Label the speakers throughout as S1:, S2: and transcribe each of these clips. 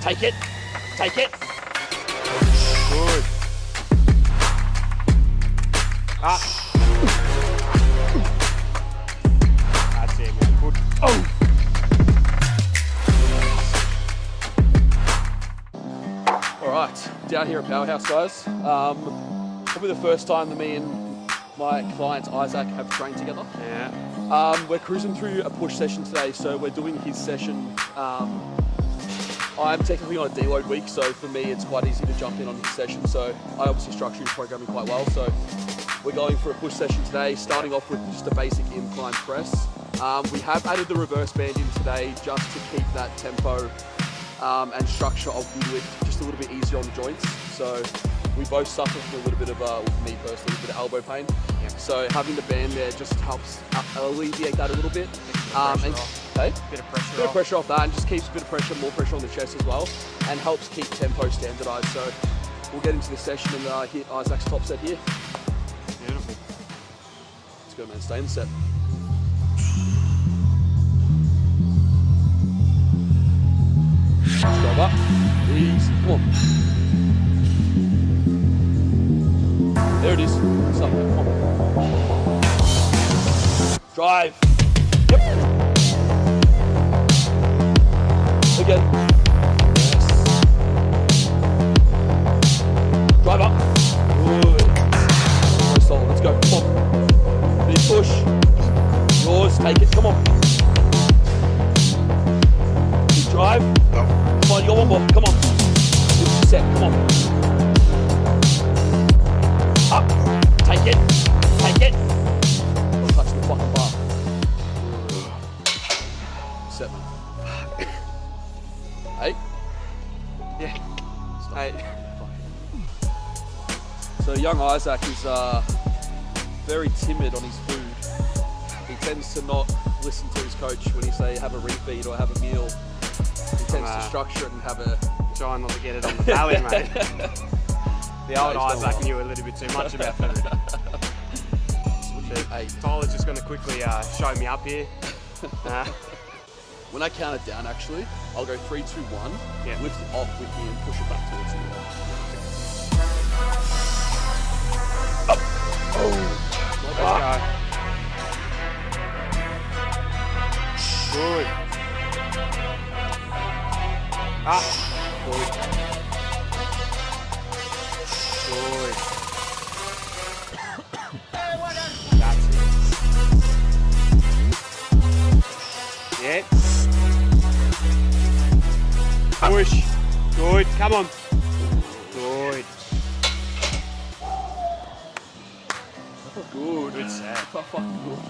S1: Take it. Take it.
S2: Good. Ah. That's it, man. Good.
S1: Oh. All right, down here at Powerhouse, guys. Probably the first time that me and my client Isaac have trained together.
S2: Yeah.
S1: We're cruising through a push session today, so we're doing his session. I'm technically on a deload week, so for me it's quite easy to jump in on his session. So I obviously structure his programming quite well. So we're going for a push session today, starting off with just a basic incline press. We have added the reverse band in today just to keep that tempo and structure of the lift just a little bit easier on the joints. So we both suffer from a little bit of, me personally, a bit of elbow pain. Yep. So having the band there just helps alleviate that a little bit.
S2: Bit of pressure
S1: off that, and just keeps a bit of pressure, more pressure on the chest as well, and helps keep tempo standardized. So we'll get into the session and hit Isaac's top set here.
S2: Beautiful.
S1: Let's go, man. Stay in the set. Drive up. Easy. Come on. There it is. Stop. Come on. Drive. Yep. Again. Yes. Drive up. Good. Very solid. Let's go. Come on. Big push. Yours. Take it. Come on. Big drive. Come on. You got one more. Come on. Good set. Come on. Up. Take it. Take it. Don't touch the fucking bar. Set, man. 8?
S2: Yeah.
S1: Stop. 8. So young Isaac is very timid on his food. He tends to not listen to his coach when he say have a refeed or have a meal. He tends to structure it and have a...
S2: Trying not to get it on the belly, mate. The old Isaac knew a little bit too much about food. Tyler's just going to quickly show me up here.
S1: When I count it down, actually, I'll go 3, 2, 1.
S2: Yeah.
S1: Lift it off with me and push it back towards you. Up. Oh.
S2: Let's go. Good. Up. Good. Good. That's it. Yeah. Push. Good. Come on. Good.
S1: Good.
S2: Good set.
S1: Fucking good.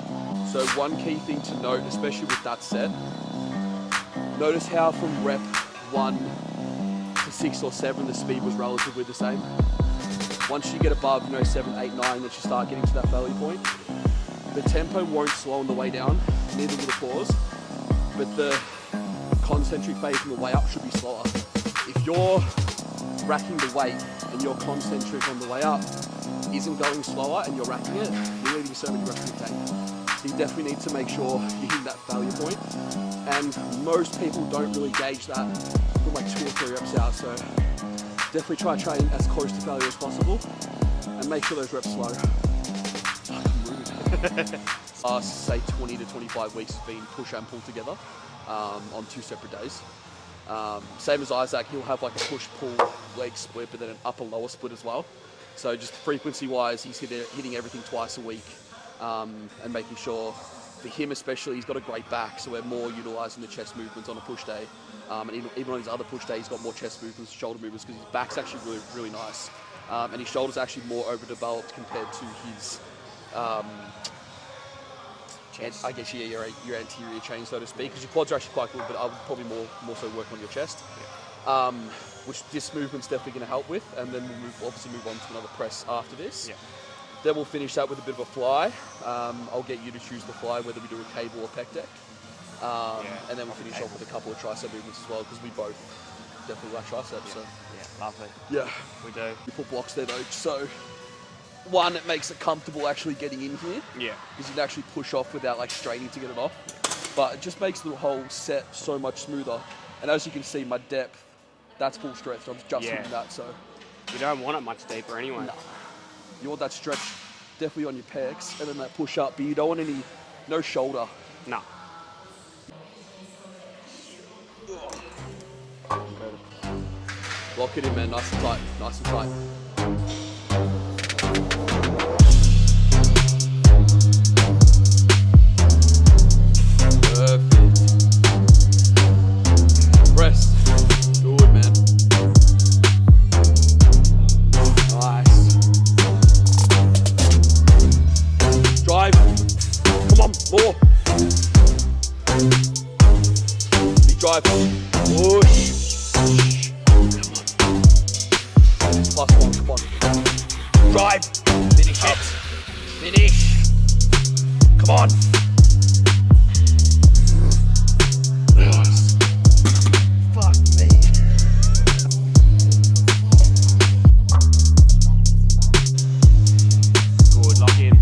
S1: So one key thing to note, especially with that set, notice how from rep 1 to 6 or 7, the speed was relatively the same. Once you get above, 7, 8, 9, that you start getting to that failure point, the tempo won't slow on the way down, neither will the pause, but the concentric phase on the way up should be slower. If you're racking the weight and your concentric on the way up isn't going slower and you're racking it, you're leaving so many reps in the tank. So you definitely need to make sure you hit that failure point. And most people don't really gauge that from like 2 or 3 reps out. So definitely try to train as close to failure as possible and make sure those reps slow. Last, say 20 to 25 weeks has been push and pull together on 2 separate days. Same as Isaac, he'll have like a push-pull leg split, but then an upper-lower split as well. So just frequency-wise, he's hitting everything twice a week and making sure, for him especially, he's got a great back, so we're more utilising the chest movements on a push day. And even on his other push day, he's got more chest movements, shoulder movements, because his back's actually really, really nice. And his shoulder's actually more overdeveloped compared to his, I guess, your anterior chain, so to speak, because your quads are actually quite good, but I would probably more so work on your chest. Yeah. Which this movement's definitely going to help with, and then we'll obviously move on to another press after this. Yeah. Then we'll finish that with a bit of a fly. I'll get you to choose the fly, whether we do a cable or pec deck. And then we'll finish off with a couple of tricep movements as well, because we both definitely like triceps.
S2: Yeah.
S1: So.
S2: Yeah, lovely.
S1: Yeah.
S2: We do.
S1: We put blocks there though, so one, it makes it comfortable actually getting in here.
S2: Yeah.
S1: Because you can actually push off without like straining to get it off. But it just makes the whole set so much smoother. And as you can see, my depth That's full stretch. I'm just
S2: Yeah.
S1: hitting that. So
S2: You don't want it much deeper anyway.
S1: no. You want that stretch definitely on your pecs, and then that push up. But you don't want no shoulder.
S2: No.
S1: Lock it in, man. Nice and tight. Nice and tight. Perfect. Rest. Good, man. Nice. Drive. Come on, more. Big drive. Push. Plus one, come on. Drive. Finish it. Finish. Come on. Nice. Fuck me.
S2: Good, lock in.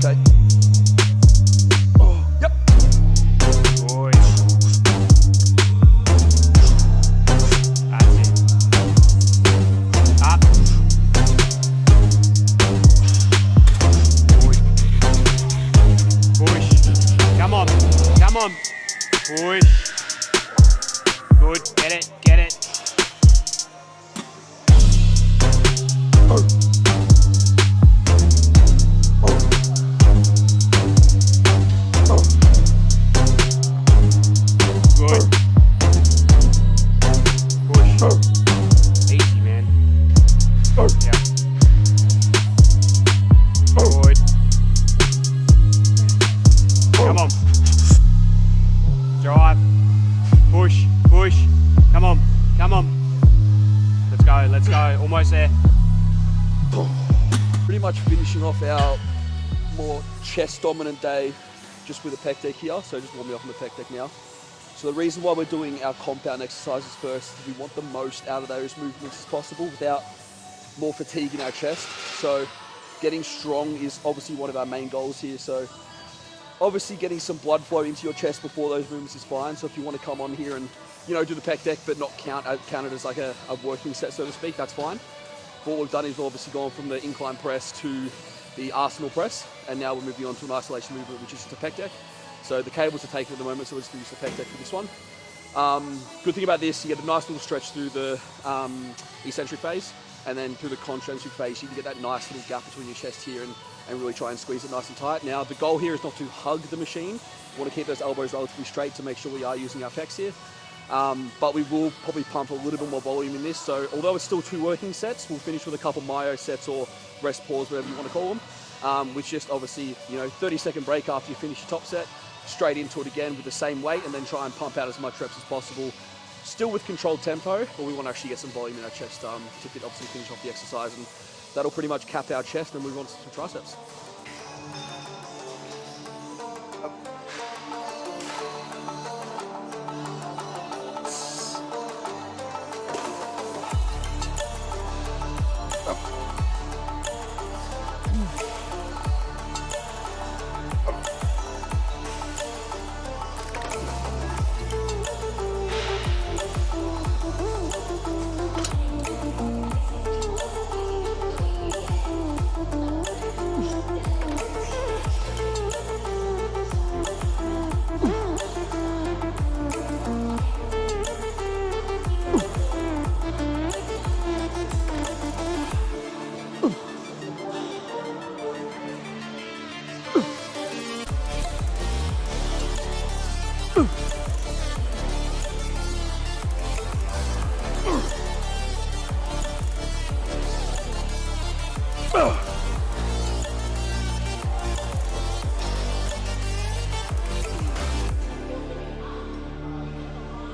S1: Okay. Oh, yep.
S2: Good. That's it. Up. Good. Push. Come on. Come on. Push. Good. Get it. Get it. Good. Push. Easy, man. Yeah. Good. Come on. Drive. Push. Push. Come on. Come on. Let's go. Let's go. Almost there.
S1: Pretty much finishing off our more chest dominant day just with a pec deck here. So just warming up on the pec deck now. So the reason why we're doing our compound exercises first is we want the most out of those movements as possible without more fatigue in our chest. So getting strong is obviously one of our main goals here. So obviously getting some blood flow into your chest before those movements is fine. So if you want to come on here and, you know, do the pec deck but not count it as like a working set, so to speak, that's fine. What we've done is we've obviously gone from the incline press to the arsenal press, and now we're moving on to an isolation movement, which is just a pec deck. So the cables are taken at the moment, so we're just going to use the pec deck for this one. Good thing about this, you get a nice little stretch through the eccentric phase, and then through the concentric phase, you can get that nice little gap between your chest here and really try and squeeze it nice and tight. Now, the goal here is not to hug the machine. We want to keep those elbows relatively straight to make sure we are using our pecs here. But we will probably pump a little bit more volume in this. So although it's still 2 working sets, we'll finish with a couple myo sets or rest pause, whatever you want to call them. Which just obviously, 30-second break after you finish your top set, straight into it again with the same weight, and then try and pump out as much reps as possible. Still with controlled tempo, but we want to actually get some volume in our chest to obviously finish off the exercise. And that'll pretty much cap our chest and move on to some triceps.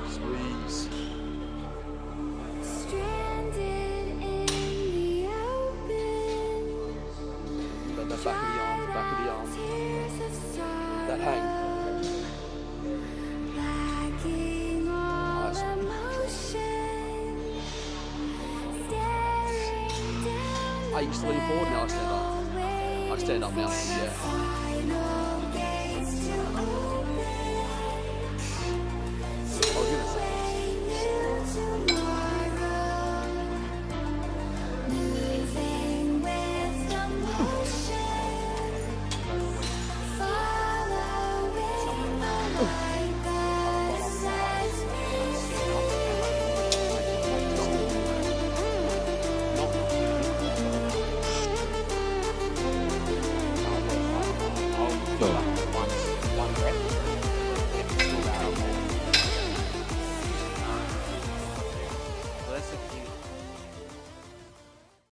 S1: Squeeze. That back of the arm, back of the arm. That hang. Nice. I used to lean forward, now I stand up. I stand up now, yeah.
S3: 좋아.